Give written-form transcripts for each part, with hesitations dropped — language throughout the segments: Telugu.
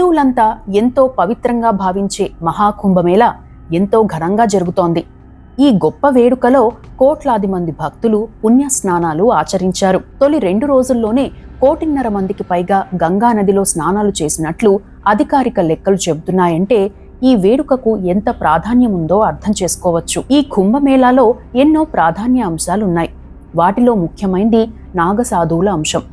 హిందువులంతా ఎంతో పవిత్రంగా భావించే మహాకుంభమేళ ఎంతో ఘనంగా జరుగుతోంది. ఈ గొప్ప వేడుకలో కోట్లాది మంది భక్తులు పుణ్య స్నానాలు ఆచరించారు. తొలి 2 రోజుల్లోనే 1.5 కోటి పైగా గంగా నదిలో స్నానాలు చేసినట్లు అధికారిక లెక్కలు చెబుతున్నాయంటే ఈ వేడుకకు ఎంత ప్రాధాన్యం ఉందో అర్థం చేసుకోవచ్చు. ఈ కుంభమేళాలో ఎన్నో ప్రాధాన్య అంశాలున్నాయి. వాటిలో ముఖ్యమైనది నాగసాధువుల అంశం.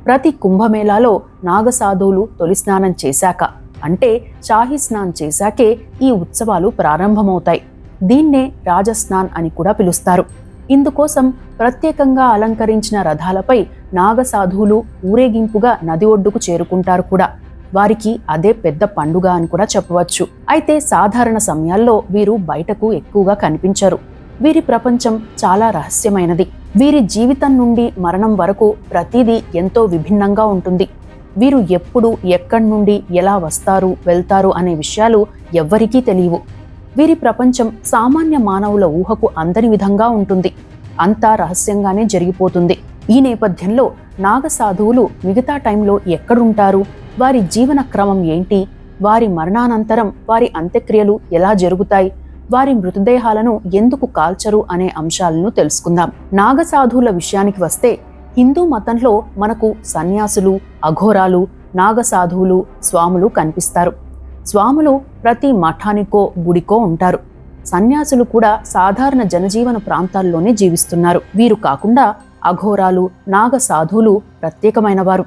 ప్రతి కుంభమేళాలో నాగసాధువులు తొలి స్నానం చేశాక అంటే షాహీ స్నాన్ చేశాకే ఈ ఉత్సవాలు ప్రారంభమవుతాయి. దీన్నే రాజస్నాన్ అని కూడా పిలుస్తారు. ఇందుకోసం ప్రత్యేకంగా అలంకరించిన రథాలపై నాగసాధువులు ఊరేగింపుగా నది ఒడ్డుకు చేరుకుంటారు కూడా. వారికి అదే పెద్ద పండుగ అని కూడా చెప్పవచ్చు. అయితే సాధారణ సమయాల్లో వీరు బయటకు ఎక్కువగా కనిపించరు. వీరి ప్రపంచం చాలా రహస్యమైనది. వీరి జీవితం నుండి మరణం వరకు ప్రతిదీ ఎంతో విభిన్నంగా ఉంటుంది. వీరు ఎప్పుడు, ఎక్కడి నుండి, ఎలా వస్తారు, వెళ్తారు అనే విషయాలు ఎవ్వరికీ తెలియవు. వీరి ప్రపంచం సామాన్య మానవుల ఊహకు అందని విధంగా ఉంటుంది. అంతా రహస్యంగానే జరిగిపోతుంది. ఈ నేపథ్యంలో నాగసాధువులు మిగతా టైంలో ఎక్కడుంటారు, వారి జీవన క్రమం ఏంటి, వారి మరణానంతరం వారి అంత్యక్రియలు ఎలా జరుగుతాయి, వారి మృతదేహాలను ఎందుకు కాల్చరు అనే అంశాలను తెలుసుకుందాం. నాగసాధువుల విషయానికి వస్తే హిందూ మతంలో మనకు సన్యాసులు, అఘోరాలు, నాగసాధువులు, స్వాములు కనిపిస్తారు. స్వాములు ప్రతి మఠానికో గుడికో ఉంటారు. సన్యాసులు కూడా సాధారణ జనజీవన ప్రాంతాల్లోనే జీవిస్తున్నారు. వీరు కాకుండా అఘోరాలు, నాగసాధువులు ప్రత్యేకమైనవారు.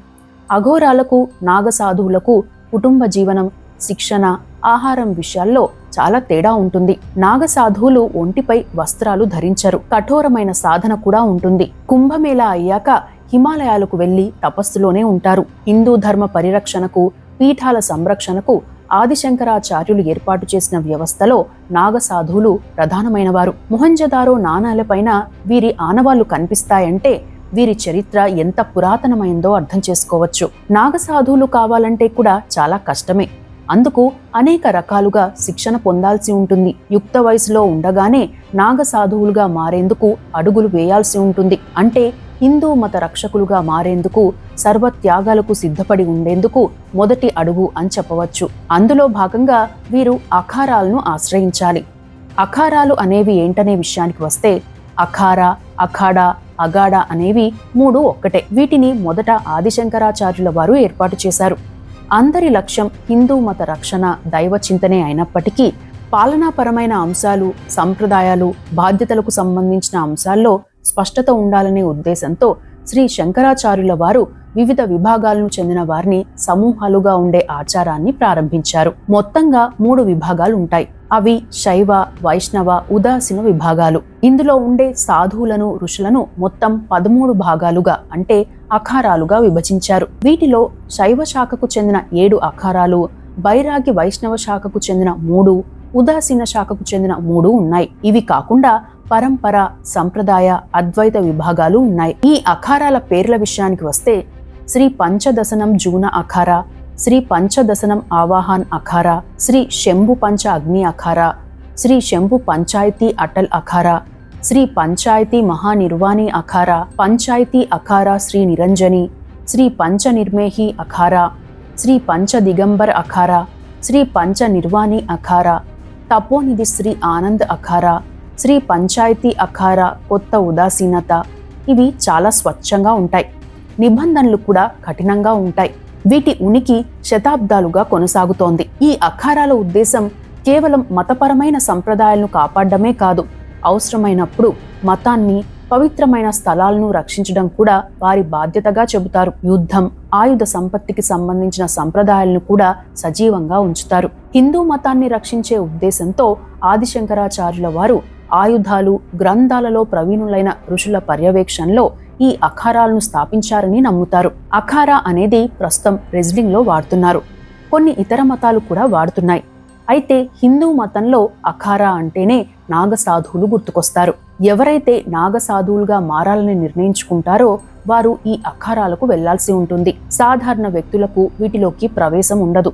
అఘోరాలకు, నాగసాధువులకు కుటుంబ జీవనం, శిక్షణ, ఆహారం విషయాల్లో చాలా తేడా ఉంటుంది. నాగసాధువులు ఒంటిపై వస్త్రాలు ధరించరు. కఠోరమైన సాధన కూడా ఉంటుంది. కుంభమేళా అయ్యాక హిమాలయాలకు వెళ్లి తపస్సులోనే ఉంటారు. హిందూ ధర్మ పరిరక్షణకు, పీఠాల సంరక్షణకు ఆదిశంకరాచార్యులు ఏర్పాటు చేసిన వ్యవస్థలో నాగసాధువులు ప్రధానమైనవారు. మొహంజదారో నాణాలపైన వీరి ఆనవాళ్లు కనిపిస్తాయంటే వీరి చరిత్ర ఎంత పురాతనమైందో అర్థం చేసుకోవచ్చు. నాగసాధువులు కావాలంటే కూడా చాలా కష్టమే. అందుకు అనేక రకాలుగా శిక్షణ పొందాల్సి ఉంటుంది. యుక్త వయసులో ఉండగానే నాగసాధువులుగా మారేందుకు అడుగులు వేయాల్సి ఉంటుంది. అంటే హిందూ మత రక్షకులుగా మారేందుకు, సర్వత్యాగాలకు సిద్ధపడి ఉండేందుకు మొదటి అడుగు అని చెప్పవచ్చు. అందులో భాగంగా వీరు అఖారాలను ఆశ్రయించాలి. అఖారాలు అనేవి ఏంటనే విషయానికి వస్తే అఖారా, అఖాడా, అగాడా అనేవి 3 ఒక్కటే. వీటిని మొదట ఆదిశంకరాచార్యుల వారు ఏర్పాటు చేశారు. అందరి లక్ష్యం హిందూ మత రక్షణ, దైవ చింతనే అయినప్పటికీ పాలనాపరమైన అంశాలు, సంప్రదాయాలు, బాధ్యతలకు సంబంధించిన అంశాల్లో స్పష్టత ఉండాలనే ఉద్దేశంతో శ్రీ శంకరాచార్యుల వారు వివిధ విభాగాలను చెందిన వారిని సమూహాలుగా ఉండే ఆచారాన్ని ప్రారంభించారు. మొత్తంగా 3 విభాగాలు ఉంటాయి. అవి శైవ, వైష్ణవ, ఉదాసీన విభాగాలు. ఇందులో ఉండే సాధువులను, ఋషులను మొత్తం 13 భాగాలుగా అంటే అఖారాలుగా విభజించారు. వీటిలో శైవ శాఖకు చెందిన 7 అఖారాలు, బైరాగి వైష్ణవ శాఖకు చెందిన 3, ఉదాసీన శాఖకు చెందిన 3 ఉన్నాయి. ఇవి కాకుండా పరంపర, సంప్రదాయ, అద్వైత విభాగాలు ఉన్నాయి. ఈ అఖారాల పేర్ల విషయానికి వస్తే శ్రీ పంచదశనం జూన అఖారా, శ్రీ పంచదశనం ఆవాహన్ అఖారా, శ్రీ శంభు పంచ అగ్ని అఖారా, శ్రీ శంభు పంచాయతీ అటల్ అఖారా, శ్రీ పంచాయతీ మహానిర్వాణి అఖారా, పంచాయతీ అఖారా శ్రీ నిరంజని, శ్రీ పంచ నిర్మేహి అఖారా, శ్రీ పంచ దిగంబర్ అఖారా, శ్రీ పంచ నిర్వాణి అఖారా, తపోనిధి శ్రీ ఆనంద్ అఖారా, శ్రీ పంచాయతీ అఖారా కొత్త ఉదాసీనత. ఇవి చాలా స్వచ్ఛంగా ఉంటాయి. నిబంధనలు కూడా కఠినంగా ఉంటాయి. వీటి ఉనికి శతాబ్దాలుగా కొనసాగుతోంది. ఈ అఖారాల ఉద్దేశం కేవలం మతపరమైన సంప్రదాయాలను కాపాడమే కాదు, అవసరమైనప్పుడు మతాన్ని, పవిత్రమైన స్థలాలను రక్షించడం కూడా వారి బాధ్యతగా చెబుతారు. యుద్ధం, ఆయుధ సంపత్తికి సంబంధించిన సంప్రదాయాలను కూడా సజీవంగా ఉంచుతారు. హిందూ మతాన్ని రక్షించే ఉద్దేశంతో ఆదిశంకరాచార్యుల వారు ఆయుధాలు, గ్రంథాలలో ప్రవీణులైన ఋషుల పర్యవేక్షణలో ఈ అఖారాలను స్థాపించారని నమ్ముతారు. అఖారా అనేది ప్రస్తుతం రెజ్లింగ్లో వాడుతున్నారు. కొన్ని ఇతర మతాలు కూడా వాడుతున్నాయి. అయితే హిందూ మతంలో అఖారా అంటేనే నాగసాధువులు గుర్తుకొస్తారు. ఎవరైతే నాగసాధువులుగా మారాలని నిర్ణయించుకుంటారో వారు ఈ అఖారాలకు వెళ్లాల్సి ఉంటుంది. సాధారణ వ్యక్తులకు వీటిలోకి ప్రవేశం ఉండదు.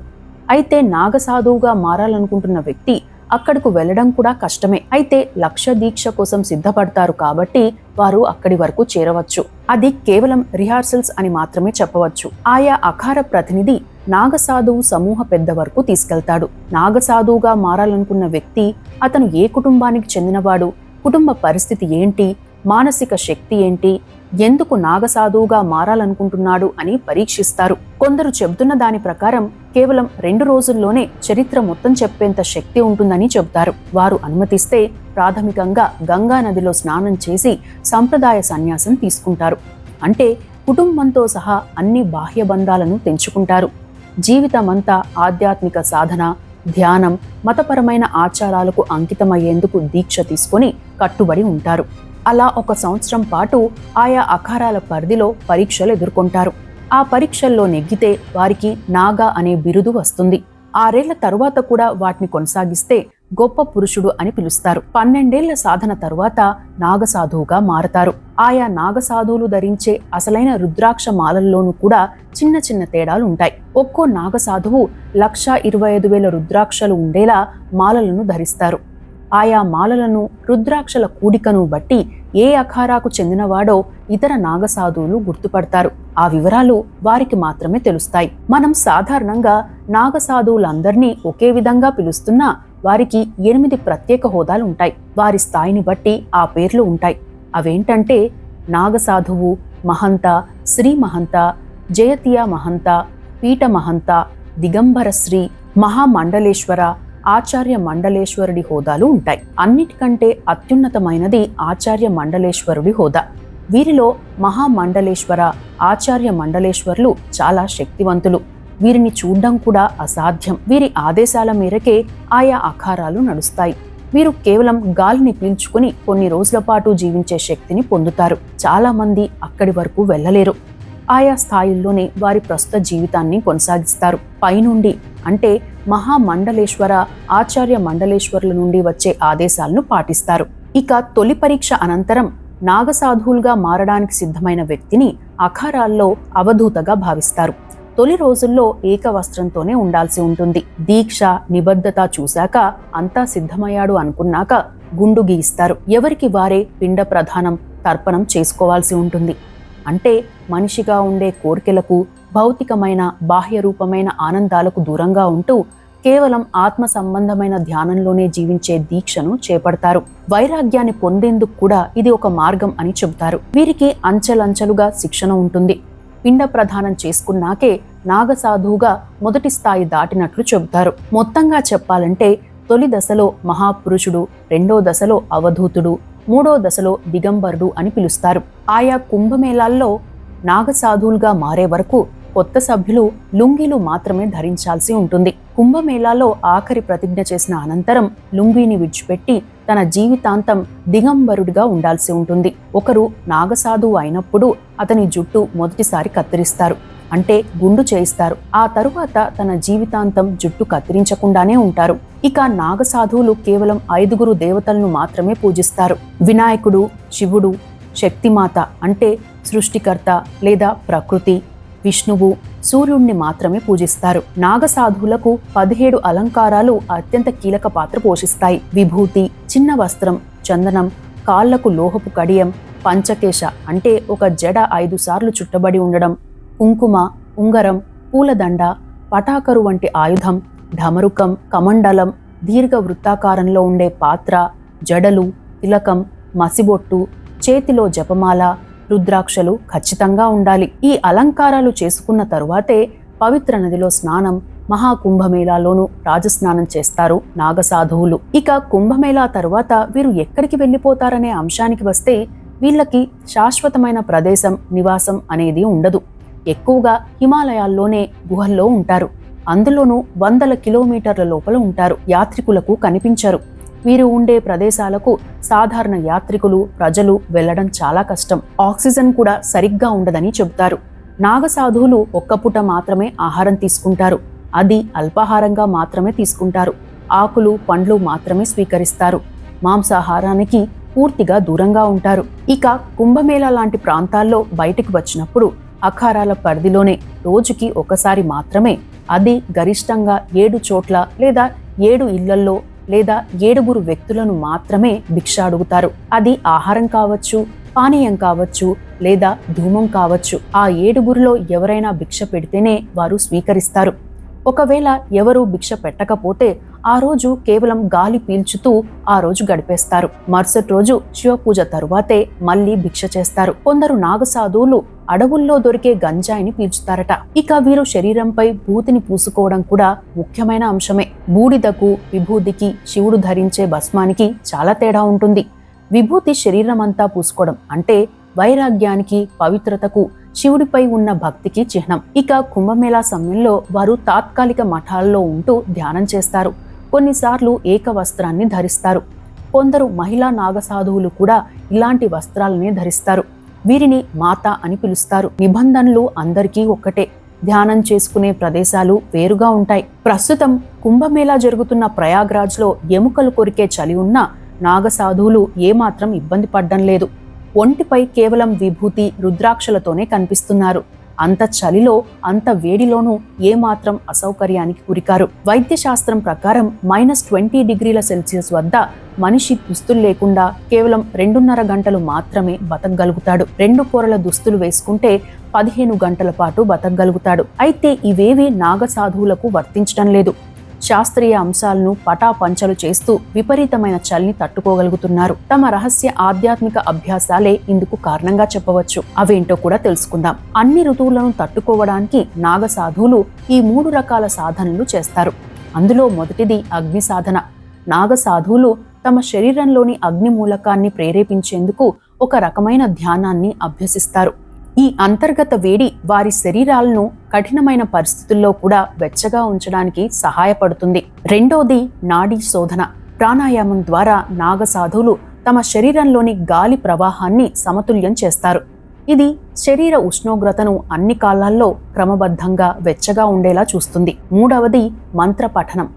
అయితే నాగసాధువుగా మారాలనుకుంటున్న వ్యక్తి అక్కడకు వెళ్లడం కూడా కష్టమే. అయితే లక్ష్య దీక్ష కోసం సిద్ధపడతారు కాబట్టి వారు అక్కడి వరకు చేరవచ్చు. అది కేవలం రిహార్సల్స్ అని మాత్రమే చెప్పవచ్చు. ఆయా అఖార ప్రతినిధి నాగసాధువు సమూహ పెద్ద వరకు తీసుకెళ్తాడు. నాగసాధువుగా మారాలనుకున్న వ్యక్తి అతను ఏ కుటుంబానికి చెందినవాడు, కుటుంబ పరిస్థితి ఏంటి, మానసిక శక్తి ఏంటి, ఎందుకు నాగసాధువుగా మారాలనుకుంటున్నాడు అని పరీక్షిస్తారు. కొందరు చెబుతున్న దాని ప్రకారం కేవలం 2 రోజుల్లోనే చరిత్ర మొత్తం చెప్పేంత శక్తి ఉంటుందని చెబుతారు. వారు అనుమతిస్తే ప్రాథమికంగా గంగా నదిలో స్నానం చేసి సంప్రదాయ సన్యాసం తీసుకుంటారు. అంటే కుటుంబంతో సహా అన్ని బాహ్య బంధాలను తెంచుకుంటారు. జీవితమంతా ఆధ్యాత్మిక సాధన, ధ్యానం, మతపరమైన ఆచారాలకు అంకితమయ్యేందుకు దీక్ష తీసుకొని కట్టుబడి ఉంటారు. అలా 1 సంవత్సరం పాటు ఆయా అఖారాల పరిధిలో పరీక్షలు ఎదుర్కొంటారు. ఆ పరీక్షల్లో నెగ్గితే వారికి నాగా అనే బిరుదు వస్తుంది. 6 ఏళ్ల తరువాత కూడా వాటిని కొనసాగిస్తే గొప్ప పురుషుడు అని పిలుస్తారు. 12 ఏళ్ల సాధన తరువాత నాగసాధువుగా మారతారు. ఆయా నాగసాధువులు ధరించే అసలైన రుద్రాక్ష మాలల్లోనూ కూడా చిన్న చిన్న తేడాలు ఉంటాయి. ఒక్కో నాగసాధువు 1,25,000 రుద్రాక్షలు ఉండేలా మాలలను ధరిస్తారు. ఆయా మాలలను, రుద్రాక్షల కూడికను బట్టి ఏ అఖారాకు చెందినవాడో ఇతర నాగసాధువులు గుర్తుపడతారు. ఆ వివరాలు వారికి మాత్రమే తెలుస్తాయి. మనం సాధారణంగా నాగసాధువులందరినీ ఒకే విధంగా పిలుస్తున్నా వారికి 8 ప్రత్యేక హోదాలు ఉంటాయి. వారి స్థాయిని బట్టి ఆ పేర్లు ఉంటాయి. అవేంటంటే నాగసాధువు, మహంత, శ్రీ మహంత, జయతియా మహంత, పీఠ మహంత, దిగంబర శ్రీ, మహామండలేశ్వర, ఆచార్య మండలేశ్వరుడి హోదాలు ఉంటాయి. అన్నిటికంటే అత్యున్నతమైనది ఆచార్య మండలేశ్వరుడి హోదా. వీరిలో మహామండలేశ్వర, ఆచార్య మండలేశ్వరులు చాలా శక్తివంతులు. వీరిని చూడ్డం కూడా అసాధ్యం. వీరి ఆదేశాల మేరకే ఆయా అఖారాలు నడుస్తాయి. వీరు కేవలం గాలిని పీల్చుకుని కొన్ని రోజుల పాటు జీవించే శక్తిని పొందుతారు. చాలా మంది అక్కడి వరకు వెళ్ళలేరు. ఆయా స్థాయిల్లోనే వారి ప్రస్తుత జీవితాన్ని కొనసాగిస్తారు. పైనుండి అంటే మహామండలేశ్వర, ఆచార్య మండలేశ్వరుల నుండి వచ్చే ఆదేశాలను పాటిస్తారు. ఇక తొలి పరీక్ష అనంతరం నాగసాధువులుగా మారడానికి సిద్ధమైన వ్యక్తిని అఖారాల్లో అవధూతగా భావిస్తారు. తొలి రోజుల్లో ఏకవస్త్రంతోనే ఉండాల్సి ఉంటుంది. దీక్ష, నిబద్ధత చూశాక అంతా సిద్ధమయ్యాడు అనుకున్నాక గుండు గీయిస్తారు. ఎవరికి వారే పిండ ప్రధానం, తర్పణం చేసుకోవాల్సి ఉంటుంది. అంటే మనిషిగా ఉండే కోర్కెలకు, భౌతికమైన బాహ్య రూపమైన ఆనందాలకు దూరంగా ఉంటూ కేవలం ఆత్మ సంబంధమైన ధ్యానంలోనే జీవించే దీక్షను చేపడతారు. వైరాగ్యాన్ని పొందేందుకు కూడా ఇది ఒక మార్గం అని చెబుతారు. వీరికి అంచెలంచెలుగా శిక్షణ ఉంటుంది. పిండ ప్రదానం చేసుకున్నాకే నాగసాధువుగా మొదటి స్థాయి దాటినట్లు చెబుతారు. మొత్తంగా చెప్పాలంటే తొలి దశలో మహాపురుషుడు, 2వ దశలో అవధూతుడు, 3వ దశలో దిగంబరుడు అని పిలుస్తారు. ఆయా కుంభమేళాల్లో నాగసాధువులుగా మారే వరకు కొత్త సభ్యులు లుంగీలు మాత్రమే ధరించాల్సి ఉంటుంది. కుంభమేళాలో ఆఖరి ప్రతిజ్ఞ చేసిన అనంతరం లుంగీని విడిచిపెట్టి తన జీవితాంతం దిగంబరుడిగా ఉండాల్సి ఉంటుంది. ఒకరు నాగసాధువు అయినప్పుడు అతని జుట్టు మొదటిసారి కత్తిరిస్తారు, అంటే గుండు చేయిస్తారు. ఆ తరువాత తన జీవితాంతం జుట్టు కత్తిరించకుండానే ఉంటారు. ఇక నాగసాధువులు కేవలం 5 దేవతలను మాత్రమే పూజిస్తారు. వినాయకుడు, శివుడు, శక్తిమాత అంటే సృష్టికర్త లేదా ప్రకృతి, విష్ణువు, సూర్యుణ్ణి మాత్రమే పూజిస్తారు. నాగసాధువులకు 17 అలంకారాలు అత్యంత కీలక పాత్ర పోషిస్తాయి. విభూతి, చిన్న వస్త్రం, చందనం, కాళ్లకు లోహపు కడియం, పంచకేశ అంటే ఒక జడ 5 సార్లు చుట్టబడి ఉండడం, కుంకుమ, ఉంగరం, పూలదండ, పటాకరు వంటి ఆయుధం, ఢమరుకం, కమండలం, దీర్ఘ వృత్తాకారంలో ఉండే పాత్ర, జడలు, తిలకం, మసిబొట్టు, చేతిలో జపమాల, రుద్రాక్షలు ఖచ్చితంగా ఉండాలి. ఈ అలంకారాలు చేసుకున్న తరువాతే పవిత్ర నదిలో స్నానం, మహాకుంభమేళాలోనూ రాజస్నానం చేస్తారు నాగసాధువులు. ఇక కుంభమేళా తరువాత వీరు ఎక్కడికి వెళ్ళిపోతారనే అంశానికి వస్తే వీళ్ళకి శాశ్వతమైన ప్రదేశం, నివాసం అనేది ఉండదు. ఎక్కువగా హిమాలయాల్లోనే గుహల్లో ఉంటారు. అందులోనూ 100 కిలోమీటర్ల లోపల ఉంటారు. యాత్రికులకు కనిపించరు. వీరు ఉండే ప్రదేశాలకు సాధారణ యాత్రికులు, ప్రజలు వెళ్లడం చాలా కష్టం. ఆక్సిజన్ కూడా సరిగ్గా ఉండదని చెబుతారు. నాగసాధువులు ఒక్క పూట మాత్రమే ఆహారం తీసుకుంటారు. అది అల్పాహారంగా మాత్రమే తీసుకుంటారు. ఆకులు, పండ్లు మాత్రమే స్వీకరిస్తారు. మాంసాహారానికి పూర్తిగా దూరంగా ఉంటారు. ఇక కుంభమేళా లాంటి ప్రాంతాల్లో బయటికి వచ్చినప్పుడు అఖారాల పరిధిలోనే రోజుకి ఒకసారి మాత్రమే, అది గరిష్టంగా 7 చోట్ల లేదా 7 ఇళ్లల్లో లేదా 7 వ్యక్తులను మాత్రమే భిక్ష అడుగుతారు. అది ఆహారం కావచ్చు, పానీయం కావచ్చు లేదా ధూమం కావచ్చు. ఆ 7గురిలో ఎవరైనా భిక్ష పెడితేనే వారు స్వీకరిస్తారు. ఒకవేళ ఎవరూ భిక్ష పెట్టకపోతే ఆ రోజు కేవలం గాలి పీల్చుతూ ఆ రోజు గడిపేస్తారు. మరుసటి రోజు శివపూజ తరువాతే మళ్ళీ భిక్ష చేస్తారు. కొందరు నాగసాధువులు అడవుల్లో దొరికే గంజాయిని పీల్చుతారట. ఇక వీరు శరీరంపై భూతిని పూసుకోవడం కూడా ముఖ్యమైన అంశమే. బూడిదకు, విభూతికి, శివుడు ధరించే భస్మానికి చాలా తేడా ఉంటుంది. విభూతి శరీరమంతా పూసుకోవడం అంటే వైరాగ్యానికి, పవిత్రతకు, శివుడిపై ఉన్న భక్తికి చిహ్నం. ఇక కుంభమేళా సమయంలో వారు తాత్కాలిక మఠాల్లో ఉంటూ ధ్యానం చేస్తారు. కొన్నిసార్లు ఏక వస్త్రాన్ని ధరిస్తారు. కొందరు మహిళా నాగసాధువులు కూడా ఇలాంటి వస్త్రాలనే ధరిస్తారు. వీరిని మాత అని పిలుస్తారు. నిబంధనలు అందరికీ ఒక్కటే. ధ్యానం చేసుకునే ప్రదేశాలు వేరుగా ఉంటాయి. ప్రస్తుతం కుంభమేళా జరుగుతున్న ప్రయాగ్రాజ్లో ఎముకలు కొరికే చలి ఉన్న నాగసాధువులు ఏమాత్రం ఇబ్బంది పడ్డం లేదు. ఒంటిపై కేవలం విభూతి, రుద్రాక్షలతోనే కనిపిస్తున్నారు. అంత చలిలో, అంత వేడిలోనూ ఏమాత్రం అసౌకర్యానికి గురికారు. వైద్యశాస్త్రం ప్రకారం -20 డిగ్రీల సెల్సియస్ వద్ద మనిషి దుస్తులు లేకుండా కేవలం 2.5 గంటలు మాత్రమే బతకగలుగుతాడు. 2 పొరల దుస్తులు వేసుకుంటే 15 గంటల పాటు బతకగలుగుతాడు. అయితే ఇవేవి నాగసాధువులకు వర్తించడం లేదు. శాస్త్రీయ అంశాలను పటాపంచలు చేస్తూ విపరీతమైన చలిని తట్టుకోగలుగుతున్నారు. తమ రహస్య ఆధ్యాత్మిక అభ్యాసాలే ఇందుకు కారణంగా చెప్పవచ్చు. అవేంటో కూడా తెలుసుకుందాం. అన్ని ఋతువులను తట్టుకోవడానికి నాగసాధువులు ఈ 3 రకాల సాధనలు చేస్తారు. అందులో మొదటిది అగ్ని సాధన. నాగసాధువులు తమ శరీరంలోని అగ్ని మూలకాన్ని ప్రేరేపించేందుకు ఒక రకమైన ధ్యానాన్ని అభ్యసిస్తారు. ఈ అంతర్గత వేడి వారి శరీరాలను కఠినమైన పరిస్థితుల్లో కూడా వెచ్చగా ఉంచడానికి సహాయపడుతుంది. రెండోది నాడీ శోధన. ప్రాణాయామం ద్వారా నాగసాధువులు తమ శరీరంలోని గాలి ప్రవాహాన్ని సమతుల్యం చేస్తారు. ఇది శరీర ఉష్ణోగ్రతను అన్ని కాలాల్లో క్రమబద్ధంగా వెచ్చగా ఉండేలా చూస్తుంది. మూడవది మంత్ర పఠనం.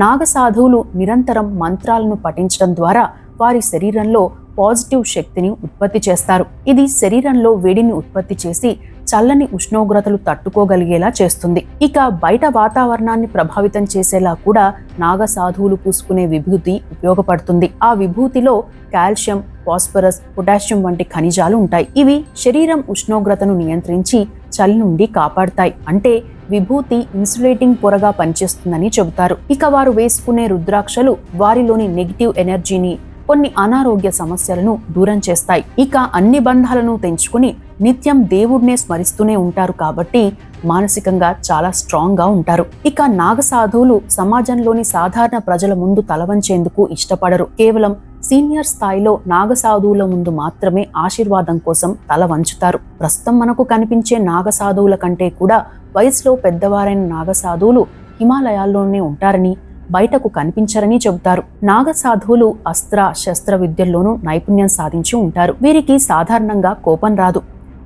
నాగసాధువులు నిరంతరం మంత్రాలను పఠించడం ద్వారా వారి శరీరంలో పాజిటివ్ శక్తిని ఉత్పత్తి చేస్తారు. ఇది శరీరంలో వేడిని ఉత్పత్తి చేసి చల్లని ఉష్ణోగ్రతలు తట్టుకోగలిగేలా చేస్తుంది. ఇక బయట వాతావరణాన్ని ప్రభావితం చేసేలా కూడా నాగసాధువులు పూసుకునే విభూతి ఉపయోగపడుతుంది. ఆ విభూతిలో కాల్షియం, ఫాస్ఫరస్, పొటాషియం వంటి ఖనిజాలు ఉంటాయి. ఇవి శరీరం ఉష్ణోగ్రతను నియంత్రించి చలి నుండి కాపాడుతాయి. అంటే విభూతి ఇన్సులేటింగ్ పొరగా పనిచేస్తుందని చెబుతారు. ఇక వారు వేసుకునే రుద్రాక్షలు వారిలోని నెగిటివ్ ఎనర్జీని, కొన్ని అనారోగ్య సమస్యలను దూరం చేస్తాయి. ఇక అన్ని బంధాలను తెంచుకుని నిత్యం దేవుడినే స్మరిస్తూనే ఉంటారు కాబట్టి మానసికంగా చాలా స్ట్రాంగ్ గా ఉంటారు. ఇక నాగసాధువులు సమాజంలోని సాధారణ ప్రజల ముందు తలవంచేందుకు ఇష్టపడరు. కేవలం సీనియర్ స్థాయిలో నాగసాధువుల ముందు మాత్రమే ఆశీర్వాదం కోసం తల వంచుతారు. ప్రస్తుతం మనకు కనిపించే నాగసాధువుల కంటే కూడా వయసులో పెద్దవారైన నాగసాధువులు హిమాలయాల్లోనే ఉంటారని, బయటకు కనిపించరని చెబుతారు. నాగసాధువులు అస్త్ర శస్త్ర విద్యల్లోనూ నైపుణ్యం సాధించి ఉంటారు. వీరికి సాధారణంగా కోపం రాదు.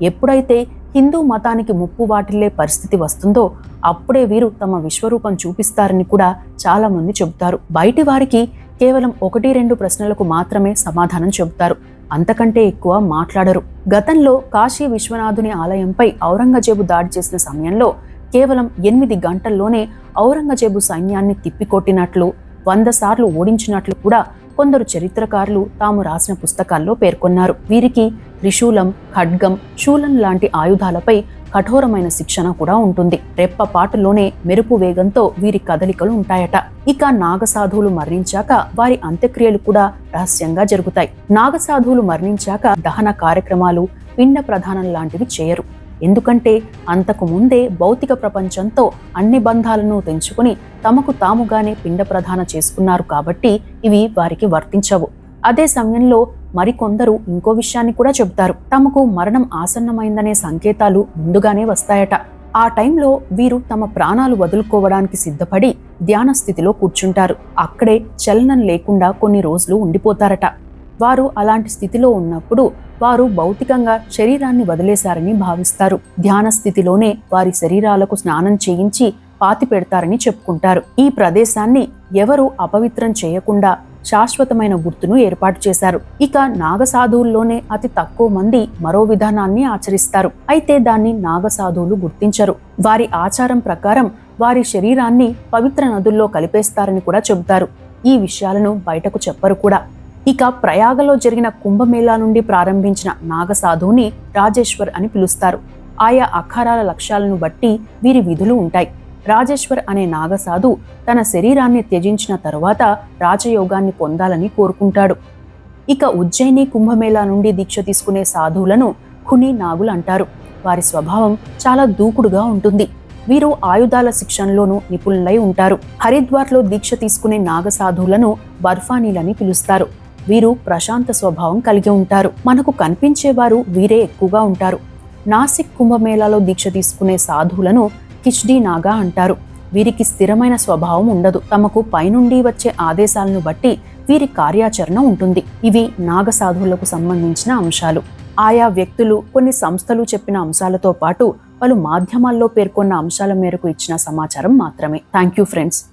ఎప్పుడైతే హిందూ మతానికి ముప్పు వాటిల్లే పరిస్థితి వస్తుందో అప్పుడే వీరు తమ విశ్వరూపం చూపిస్తారని కూడా చాలా మంది చెబుతారు. బయటి వారికి కేవలం 1-2 ప్రశ్నలకు మాత్రమే సమాధానం చెబుతారు. అంతకంటే ఎక్కువ మాట్లాడరు. గతంలో కాశీ విశ్వనాథుని ఆలయంపై ఔరంగజేబు దాడి చేసిన సమయంలో కేవలం 8 గంటల్లోనే ఔరంగజేబు సైన్యాన్ని తిప్పికొట్టినట్లు, 100 సార్లు ఓడించినట్లు కూడా కొందరు చరిత్రకారులు తాము రాసిన పుస్తకాల్లో పేర్కొన్నారు. వీరికి త్రిశూలం, ఖడ్గం, శూలం లాంటి ఆయుధాలపై కఠోరమైన శిక్షణ కూడా ఉంటుంది. రెప్పపాటులోనే మెరుపు వేగంతో వీరి కదలికలు ఉంటాయట. ఇక నాగసాధువులు మరణించాక వారి అంత్యక్రియలు కూడా రహస్యంగా జరుగుతాయి. నాగసాధువులు మరణించాక దహన కార్యక్రమాలు, పిండ ప్రధానం లాంటివి చేయరు. ఎందుకంటే అంతకు ముందే భౌతిక ప్రపంచంతో అన్ని బంధాలను తెంచుకుని తమకు తాముగానే పిండ ప్రధాన చేసుకున్నారు కాబట్టి ఇవి వారికి వర్తించవు. అదే సమయంలో మరికొందరు ఇంకో విషయాన్ని కూడా చెబుతారు. తమకు మరణం ఆసన్నమైందనే సంకేతాలు ముందుగానే వస్తాయట. ఆ టైంలో వీరు తమ ప్రాణాలు వదులుకోవడానికి సిద్ధపడి ధ్యాన స్థితిలో కూర్చుంటారు. అక్కడే చలనం లేకుండా కొన్ని రోజులు ఉండిపోతారట. వారు అలాంటి స్థితిలో ఉన్నప్పుడు వారు భౌతికంగా శరీరాన్ని వదిలేశారని భావిస్తారు. ధ్యాన స్థితిలోనే వారి శరీరాలకు స్నానం చేయించి పాతి పెడతారని చెప్పుకుంటారు. ఈ ప్రదేశాన్ని ఎవరు అపవిత్రం చేయకుండా శాశ్వతమైన గుర్తును ఏర్పాటు చేశారు. ఇక నాగసాధువుల్లోనే అతి తక్కువ మంది మరో విధానాన్ని ఆచరిస్తారు. అయితే దాన్ని నాగసాధువులు గుర్తించరు. వారి ఆచారం ప్రకారం వారి శరీరాన్ని పవిత్ర నదుల్లో కలిపేస్తారని కూడా చెబుతారు. ఈ విషయాలను బయటకు చెప్పరు కూడా. ఇక ప్రయాగలో జరిగిన కుంభమేళా నుండి ప్రారంభించిన నాగసాధువుని రాజేశ్వర్ అని పిలుస్తారు. ఆయా అఖారాల లక్ష్యాలను బట్టి వీరి విధులు ఉంటాయి. రాజేశ్వర్ అనే నాగసాధు తన శరీరాన్ని త్యజించిన తరువాత రాజయోగాన్ని పొందాలని కోరుకుంటాడు. ఇక ఉజ్జయిని కుంభమేళా నుండి దీక్ష తీసుకునే సాధువులను ఖుని నాగులు అంటారు. వారి స్వభావం చాలా దూకుడుగా ఉంటుంది. వీరు ఆయుధాల శిక్షణలోనూ నిపుణులై ఉంటారు. హరిద్వార్లో దీక్ష తీసుకునే నాగసాధువులను బర్ఫానీలని పిలుస్తారు. వీరు ప్రశాంత స్వభావం కలిగి ఉంటారు. మనకు కనిపించేవారు వీరే ఎక్కువగా ఉంటారు. నాసిక్ కుంభమేళాలో దీక్ష తీసుకునే సాధువులను కిచ్డీ నాగా అంటారు. వీరికి స్థిరమైన స్వభావం ఉండదు. తమకు పైనుండి వచ్చే ఆదేశాలను బట్టి వీరి కార్యాచరణ ఉంటుంది. ఇవి నాగసాధువులకు సంబంధించిన అంశాలు. ఆయా వ్యక్తులు, కొన్ని సంస్థలు చెప్పిన అంశాలతో పాటు పలు మాధ్యమాల్లో పేర్కొన్న అంశాల మేరకు ఇచ్చిన సమాచారం మాత్రమే. Thank you friends.